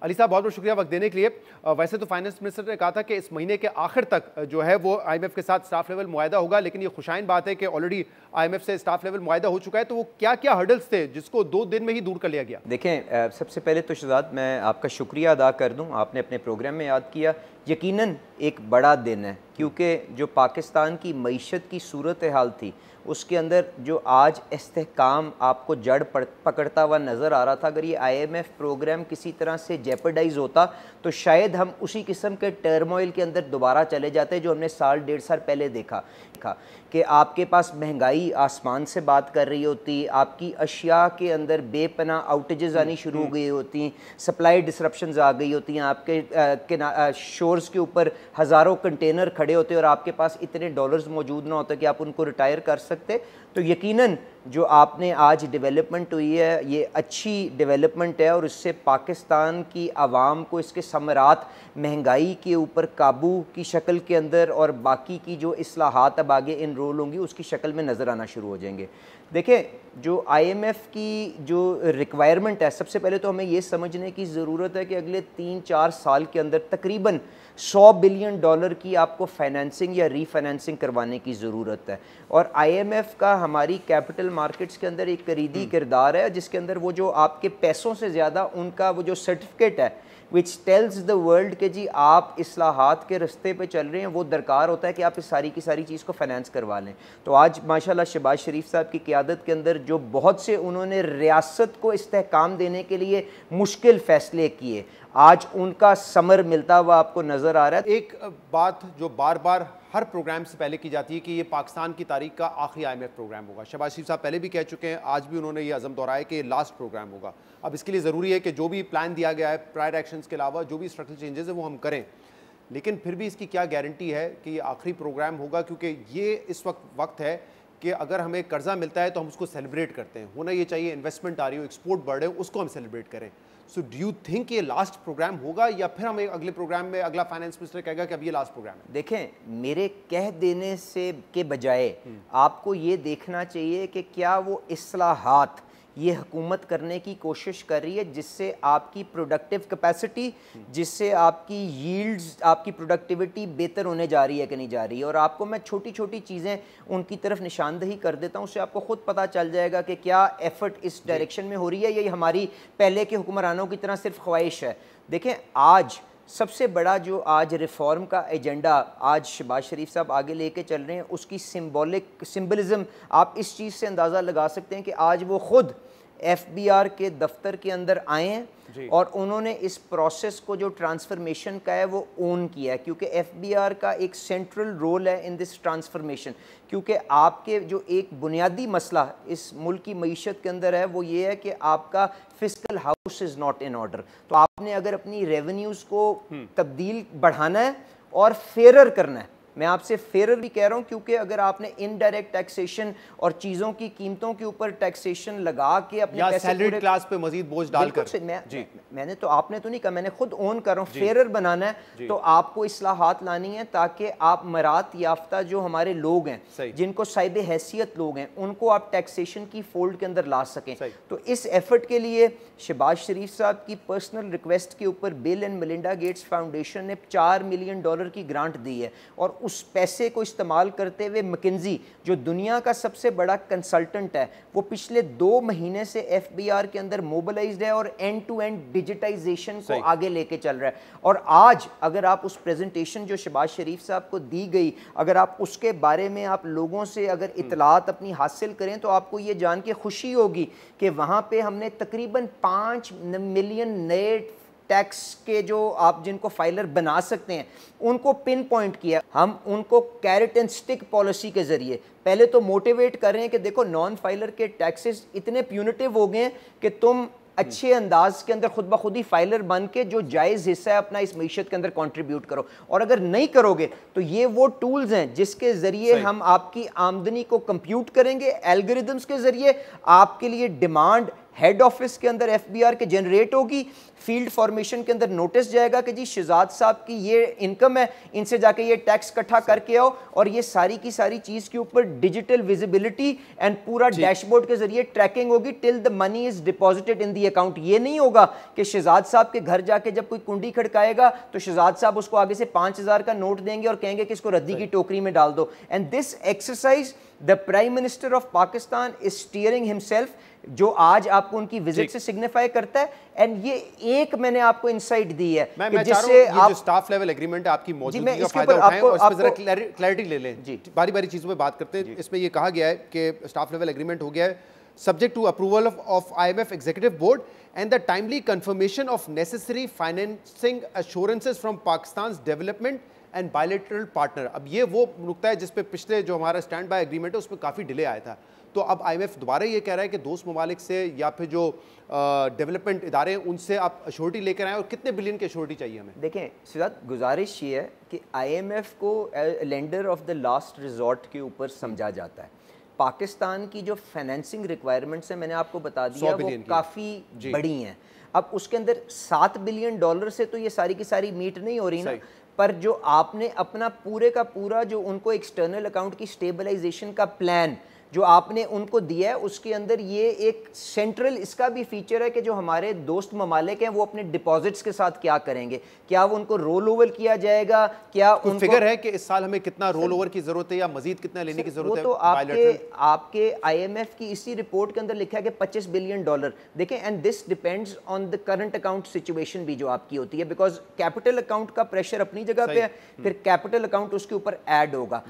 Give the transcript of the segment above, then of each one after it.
علی صاحب بہت بہت شکریہ وقت دینے کے لیے. ویسے تو فائنانس منسٹر نے کہا تھا کہ اس مہینے کے آخر تک جو ہے وہ آئی ایم ایف کے ساتھ اسٹاف لیول معاہدہ ہوگا, لیکن یہ خوشائن بات ہے کہ آلریڈی آئی ایم ایف سے اسٹاف لیول معاہدہ ہو چکا ہے. تو وہ کیا کیا ہرڈلز تھے جس کو 2 دن میں ہی دور کر لیا گیا؟ دیکھیں, سب سے پہلے تو شہزاد میں آپ کا شکریہ ادا کر دوں, آپ نے اپنے پروگرام میں یاد کیا. یقیناً ایک بڑا دن ہے, کیونکہ جو پاکستان کی معیشت کی صورتحال تھی اس کے اندر جو آج استحکام آپ کو جڑ پکڑتا ہوا نظر آ رہا تھا, اگر یہ آئی ایم ایف پروگرام کسی طرح سے جیپرڈائز ہوتا تو شاید ہم اسی قسم کے ٹرموئل کے اندر دوبارہ چلے جاتے جو ہم نے سال 1.5 سال پہلے دیکھا کہ آپ کے پاس مہنگائی آسمان سے بات کر رہی ہوتی, آپ کی اشیاء کے اندر بے پناہ آؤٹیجز آنی شروع ہو گئی ہوتی, سپلائی ڈسرپشنز آ گئی ہوتی ہیں, آپ کے شورز کے اوپر ہزاروں کنٹینر کھڑے ہوتے اور آپ کے پاس اتنے ڈالرز موجود نہ ہوتے کہ آپ ان کو ریٹائر کر سکتے. تو یقیناً جو آپ نے آج ڈیولپمنٹ ہوئی ہے یہ اچھی ڈیولپمنٹ ہے, اور اس سے پاکستان کی عوام کو اس کے ثمرات مہنگائی کے اوپر قابو کی شکل کے اندر اور باقی کی جو اصلاحات اب آگے انرول ہوں گی اس کی شکل میں نظر آنا شروع ہو جائیں گے. دیکھیں, جو آئی ایم ایف کی جو ریکوائرمنٹ ہے, سب سے پہلے تو ہمیں یہ سمجھنے کی ضرورت ہے کہ اگلے 3-4 سال کے اندر تقریباً $100 بلین کی آپ کو فائنینسنگ یا ری فائنینسنگ کروانے کی ضرورت ہے. اور آئی ایم ایف کا ہماری کیپٹل مارکیٹس کے اندر ایک کلیدی کردار ہے, جس کے اندر وہ جو آپ کے پیسوں سے زیادہ ان کا وہ جو سرٹیفکیٹ ہے which tells the world کہ جی آپ اصلاحات کے رستے پہ چل رہے ہیں, وہ درکار ہوتا ہے کہ آپ اس ساری کی ساری چیز کو فائنینس کروا لیں. تو آج ماشاءاللہ شہباز شریف صاحب کی قیادت کے اندر جو بہت سے انہوں نے ریاست کو استحکام دینے کے لیے مشکل فیصلے کیے, آج ان کا ثمر ملتا ہوا آپ کو نظر آ رہا ہے. ایک بات جو بار بار ہر پروگرام سے پہلے کی جاتی ہے کہ یہ پاکستان کی تاریخ کا آخری آئی ایم ایف پروگرام ہوگا. شہباز شریف صاحب پہلے بھی کہہ چکے ہیں, آج بھی انہوں نے یہ عزم دہرایا کہ یہ لاسٹ پروگرام ہوگا. اب اس کے لیے ضروری ہے کہ جو بھی پلان دیا گیا ہے پرائر ایکشنز کے علاوہ جو بھی اسٹرکچرل چینجز ہیں وہ ہم کریں, لیکن پھر بھی اس کی کیا گارنٹی ہے کہ یہ آخری پروگرام ہوگا؟ کیونکہ یہ اس وقت ہے کہ اگر ہمیں قرضہ ملتا ہے تو ہم اس کو سیلیبریٹ کرتے ہیں. ہونا یہ چاہیے انویسٹمنٹ آ رہی ہو, ایکسپورٹ بڑھ رہے ہو, اس کو ہم سیلیبریٹ کریں. سو ڈو یو تھنک یہ لاسٹ پروگرام ہوگا, یا پھر ہمیں اگلے پروگرام میں اگلا فائنانس منسٹر کہے گا کہ اب یہ لاسٹ پروگرام ہے؟ دیکھیں, میرے کہہ دینے سے کے بجائے آپ کو یہ دیکھنا چاہیے کہ کیا وہ اصلاحات یہ حکومت کرنے کی کوشش کر رہی ہے جس سے آپ کی پروڈکٹیو کیپیسٹی, جس سے آپ کی ییلڈز, آپ کی پروڈکٹیوٹی بہتر ہونے جا رہی ہے کہ نہیں جا رہی ہے. اور آپ کو میں چھوٹی چھوٹی چیزیں ان کی طرف نشاندہی کر دیتا ہوں, اس سے آپ کو خود پتہ چل جائے گا کہ کیا ایفرٹ اس ڈائریکشن میں ہو رہی ہے یا یہ ہماری پہلے کے حکمرانوں کی طرح صرف خواہش ہے. دیکھیں, آج سب سے بڑا جو آج ریفارم کا ایجنڈا آج شہباز شریف صاحب آگے لے کے چل رہے ہیں, اس کی سمبلزم آپ اس چیز سے اندازہ لگا سکتے ہیں کہ آج وہ خود ایف بی آر کے دفتر کے اندر آئے ہیں اور انہوں نے اس پروسیس کو جو ٹرانسفرمیشن کا ہے وہ اون کیا ہے, کیونکہ ایف بی آر کا ایک سینٹرل رول ہے ان دس ٹرانسفرمیشن. کیونکہ آپ کے جو ایک بنیادی مسئلہ اس ملک کی معیشت کے اندر ہے وہ یہ ہے کہ آپ کا fiscal house is not in order. تو آپ نے اگر اپنی ریونیوز کو تبدیل بڑھانا ہے اور فیئرر کرنا ہے, میں آپ سے فیئرر بھی کہہ رہا ہوں کیونکہ اگر آپ نے انڈائریکٹ ٹیکسیشن اور چیزوں کی قیمتوں کے اوپر ٹیکسیشن لگا کے اپنے یا سیلریڈ کلاس پہ مزید بوجھ ڈال کر, میں نے تو آپ نے تو نہیں کہا, میں نے خود اون کر رہا ہوں, فیئرر بنانا ہے تو آپ کو اصلاحات لانی ہے تاکہ آپ مرات یافتہ جو ہمارے لوگ ہیں جن کو صاحب حیثیت لوگ ہیں ان کو آپ ٹیکسیشن کی فولڈ کے اندر لا سکیں. تو اس ایفرٹ کے لیے شہباز شریف صاحب کی پرسنل ریکویسٹ کے اوپر بل اینڈ میلنڈا گیٹس فاؤنڈیشن نے $4 ملین کی گرانٹ دی ہے, اور اس پیسے کو استعمال کرتے ہوئے مکنزی جو دنیا کا سب سے بڑا کنسلٹنٹ ہے وہ پچھلے 2 مہینے سے ایف بی آر کے اندر موبلائزڈ ہے اور اینڈ ٹو اینڈ ڈیجیٹائزیشن کو آگے لے کے چل رہا ہے. اور آج اگر آپ اس پریزنٹیشن جو شہباز شریف صاحب کو دی گئی, اگر آپ اس کے بارے میں آپ لوگوں سے اگر اطلاعات اپنی حاصل کریں تو آپ کو یہ جان کے خوشی ہوگی کہ وہاں پہ ہم نے تقریباً 5 ملین نئے ٹیکس کے جو آپ جن کو فائلر بنا سکتے ہیں ان کو پن پوائنٹ کیا. ہم ان کو کیرٹ اینڈ سٹک پالیسی کے ذریعے پہلے تو موٹیویٹ کر رہے ہیں کہ دیکھو نان فائلر کے ٹیکسز اتنے پیونیٹیو ہو گئے ہیں کہ تم اچھے انداز کے اندر خود بخود ہی فائلر بن کے جو جائز حصہ ہے اپنا اس معیشت کے اندر کنٹریبیوٹ کرو, اور اگر نہیں کرو گے تو یہ وہ ٹولز ہیں جس کے ذریعے ہم آپ کی آمدنی کو کمپیوٹ کریں گے, الگوریدمز کے ذریعے آپ کے لیے ڈیمانڈ ہیڈ آفس کے اندر FBR کے جنریٹ ہوگی, فیلڈ فارمیشن کے اندر نوٹس جائے گا کہ جی شہزاد صاحب کی یہ انکم ہے, ان سے جا کے یہ ٹیکس اکٹھا کر کے آؤ, اور یہ ساری کی ساری چیز کے اوپر ڈیجیٹل ویزیبلٹی اینڈ پورا ڈیش بورڈ کے ذریعے ٹریکنگ ہوگی ٹل دا منی از ڈپازٹڈ ان دی اکاؤنٹ. یہ نہیں ہوگا کہ شہزاد صاحب کے گھر جا کے جب کوئی کنڈی کھڑکائے گا تو شہزاد صاحب اس کو آگے سے 5000 کا نوٹ دیں گے اور کہیں گے کہ اس کو ردی کی ٹوکری میں ڈال دو. And this exercise the Prime Minister of Pakistan is steering himself, جو آج آپ کو ان کی وزٹ سے سگنیفائی کرتا ہے. اینڈ یہ ایک میں نے آپ کو انسائٹ دی ہے میں چاہ رہا ہوں یہ جو سٹاف لیول ایگریمنٹ ہے آپ کی موجودگی کا فائدہ اٹھائیں اور اس پہ ذرا کلیئرٹی لے لیں. باری باری چیزوں پہ بات کرتے ہیں. اس میں یہ کہا گیا ہے کہ سٹاف لیول ایگریمنٹ ہو گیا ہے subject to approval of IMF executive board and the timely confirmation of necessary financing assurances from Pakistan's development and bilateral partner. اب یہ وہ نقطہ ہے جس پہ پچھلے جو ہمارا اسٹینڈ بائی ایگریمنٹ ہے اس میں کافی ڈیلے آیا تھا. تو اب IMF دوبارہ یہ کہہ رہا ہے کہ دوست ممالک سے یا پھر جو ڈیولپمنٹ ادارے ہیں ان سے آپ ایشورٹی لے کر آئیں, اور کتنے بلین کی ایشورٹی چاہیے ہمیں؟ دیکھیں سیدھا گزارش یہ ہے کہ IMF کو lander of the last resort کے اوپر سمجھا جاتا ہے. پاکستان کی جو فائنینسنگ ریکوائرمنٹس ہیں میں نے آپ کو بتا دیا وہ کافی بڑی ہیں. اب اس کے اندر $7 بلین سے تو یہ ساری کی ساری میٹ نہیں ہو رہی نا, پر جو آپ نے اپنا پورے کا پورا جو ان کو ایکسٹرنل اکاؤنٹ کی سٹیبلائزیشن کا پلان جو آپ نے ان کو دیا ہے, اس کے اندر یہ ایک سینٹرل اس کا بھی فیچر ہے کہ جو ہمارے دوست ممالک ہیں وہ اپنے ڈپازٹس کے ساتھ کیا کریں گے, کیا وہ ان کو رول اوور کیا جائے گا, کیا ان فگر ہے کہ اس سال ہمیں کتنا رول اوور کی ضرورت ہے یا مزید کتنا لینے کی ضرورت ہے؟ وہ تو آپ کے IMF کی اسی رپورٹ کے اندر لکھا ہے کہ $25 بلین. دیکھیں and this depends on the current account situation بھی جو آپ کی ہوتی ہے, بیکاز کیپٹل اکاؤنٹ کا پریشر اپنی جگہ پہ ہے, پھر کیپٹل اکاؤنٹ اس کے اوپر ایڈ ہوگا.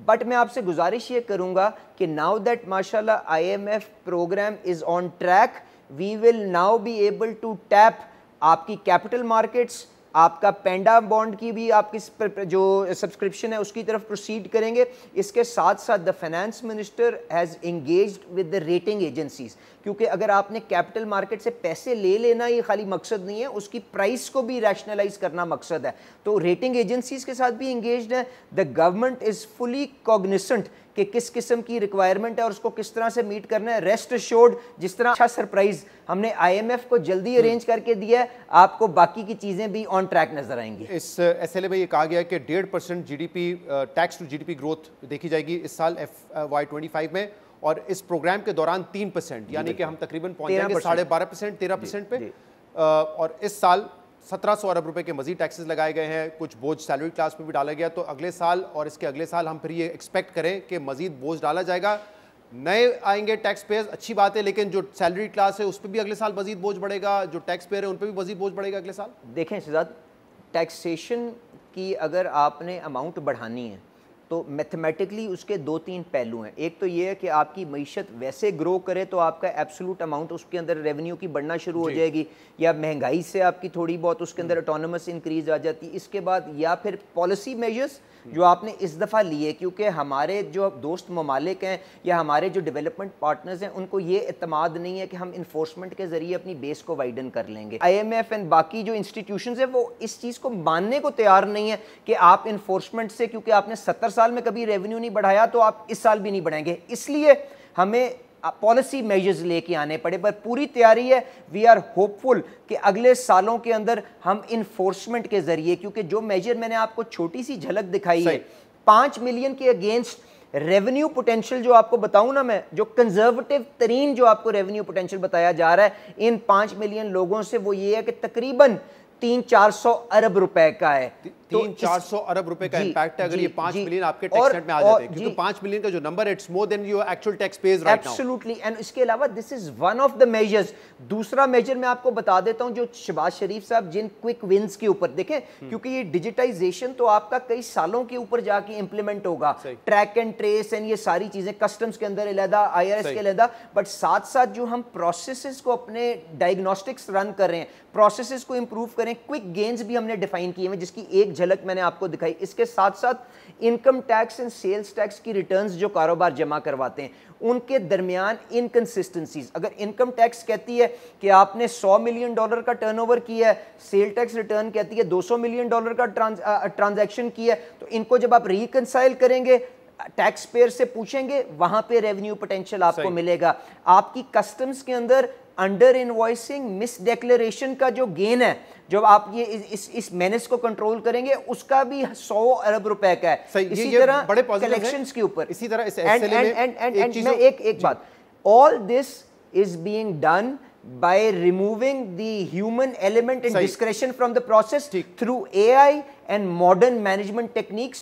بٹ میں آپ سے گزارش یہ کروں گا کہ ناؤ دیٹ ماشاءاللہ IMF program is on track, we will now be able to tap آپ کی کیپٹل مارکیٹس, آپ کا پینڈا بانڈ کی بھی آپ کی جو سبسکرپشن ہے اس کی طرف پروسیڈ کریں گے. اس کے ساتھ ساتھ the finance minister has engaged with the rating agencies, کیونکہ اگر آپ نے کیپٹل مارکیٹ سے پیسے لے لینا یہ خالی مقصد نہیں ہے, اس کی پرائس کو بھی ریشنلائز کرنا مقصد ہے. تو ریٹنگ ایجنسیز کے ساتھ بھی انگیجڈ ہے. دا گورنمنٹ از فلی کوگنیسنٹ کہ کس قسم کی ریکوائرمنٹ ہے اور اس کو کس طرح سے میٹ کرنا ہے. ریسٹ ایشورڈ جس طرح اچھا سرپرائز ہم نے IMF کو جلدی ارینج کر کے دیا ہے, آپ کو باقی کی چیزیں بھی آن ٹریک نظر آئیں گی. اس SLA میں یہ کہا گیا ہے کہ 1.5% GDP tax to GDP growth دیکھی جائے گی اس سال FY25 میں, اور اس پروگرام کے دوران 3%, یعنی کہ ہم تقریباً پہنچ جائیں گے 12.5% 13% پہ. اور اس سال 1700 ارب روپے کے مزید ٹیکسز لگائے گئے ہیں, کچھ بوجھ سیلری کلاس پہ بھی ڈالا گیا. تو اگلے سال اور اس کے اگلے سال ہم پھر یہ ایکسپیکٹ کریں کہ مزید بوجھ ڈالا جائے گا, نئے آئیں گے ٹیکس پیئرز, اچھی بات ہے, لیکن جو سیلری کلاس ہے اس پہ بھی اگلے سال مزید بوجھ بڑھے گا, جو ٹیکس پیئر ہیں ان پہ بھی مزید بوجھ بڑھے گا اگلے سال. دیکھیں شہزاد, ٹیکسیشن کی اگر آپ نے اماؤنٹ بڑھانی ہے تو میتھمیٹکلی اس کے 2-3 پہلو ہیں. ایک تو یہ ہے کہ آپ کی معیشت ویسے گرو کرے تو آپ کا ایبسولوٹ اماؤنٹ اس کے اندر ریونیو کی بڑھنا شروع ہو جائے گی, یا مہنگائی سے آپ کی تھوڑی بہت اس کے اندر اٹونومس انکریز آ جاتی. اس کے بعد یا پھر پالیسی میجرز جو آپ نے اس دفعہ لیے, کیونکہ ہمارے جو دوست ممالک ہیں یا ہمارے جو ڈیولپمنٹ پارٹنرز ہیں ان کو یہ اعتماد نہیں ہے کہ ہم انفورسمنٹ کے ذریعے اپنی بیس کو وائڈن کر لیں گے. IMF اینڈ باقی جو انسٹیٹیوشنز ہیں وہ اس چیز کو ماننے کو تیار نہیں ہے کہ آپ انفورسمنٹ سے, کیونکہ آپ نے 70 سال میں کبھی ریونیو نہیں بڑھایا تو آپ اس سال بھی نہیں بڑھائیں گے. اس لیے ہمیں پالیسی میجرز لے کے آنے پڑے, پر پوری تیاری ہے. وی آر ہوپ فل کہ اگلے سالوں کے اندر ہم انفورسمنٹ کے ذریعے, کیونکہ جو میجر میں نے آپ کو چھوٹی سی جھلک دکھائی ہے 5 ملین کے اگینسٹ ریونیو پوٹینشل جو آپ کو بتاؤں نا میں, جو کنزرویٹو ترین جو آپ کو ریونیو پوٹینشل بتایا جا رہا ہے ان 5 ملین لوگوں سے, وہ یہ ہے کہ تقریباً 300-400 ارب روپے کا ہے. 300-400 ارب روپے کا امپیکٹ ہے اگر یہ 5 ملین آپ کے ٹیکس نیٹ میں آ جاتے ہیں, کیونکہ 5 ملین کا جو نمبر ہے it's more than your actual tax pays right now. Absolutely. And اس کے علاوہ this is one of the measures. دوسرا میجر میں آپ کو بتا دیتا ہوں جو شہباز شریف صاحب جن کوئک ونز کے اوپر دیکھیں, کیونکہ یہ ڈیجیٹائزیشن تو آپ کا کئی سالوں کے اوپر جا کے امپلیمنٹ ہوگا, ٹریک اینڈ ٹریس اینڈ یہ ساری چیزیں کسٹمز کے اندر علیحدہ, IRS کے علیحدہ, بٹ ساتھ ساتھ جو ہم پروسیسز کو اپنے ڈائگنوسٹکس رن کر رہے ہیں, پروسیسز کو امپروو کریں, کوئک گینز بھی ہم نے ڈیفائن کیے ہیں جس کی ایک جھلک میں نے آپ کو دکھائی. اس کے ساتھ ساتھ income tax and sales tax کی ریٹرنز جو کاروبار جمع کرواتے ہیں ان کے درمیان انکنسسٹنسیز. اگر انکم ٹیکس کہتی ہے کہ آپ نے $100 ملین کا ٹرن اوور کیا ہے, سیل ٹیکس ریٹرن کہتی ہے $200 ملین کا ٹرانزیکشن کیا ہے, تو ان کو جب آپ ریکنسائل کریں گے ٹیکس پیئر سے پوچھیں گے, وہاں پہ ریونیو پوٹینشیل آپ کو ملے گا. آپ کی کسٹمز کے اندر انڈر انوائسنگ مس ڈیکلریشن کا جو گین ہے جب آپ یہ اس مینس کو کنٹرول کریں گے اس کا بھی 100 ارب روپے کا ہے. اسی طرح کلیکشنز کے اوپر اسی طرح میں ایک بات, all this is being done by removing the human element and discretion from the process through AI and modern management techniques.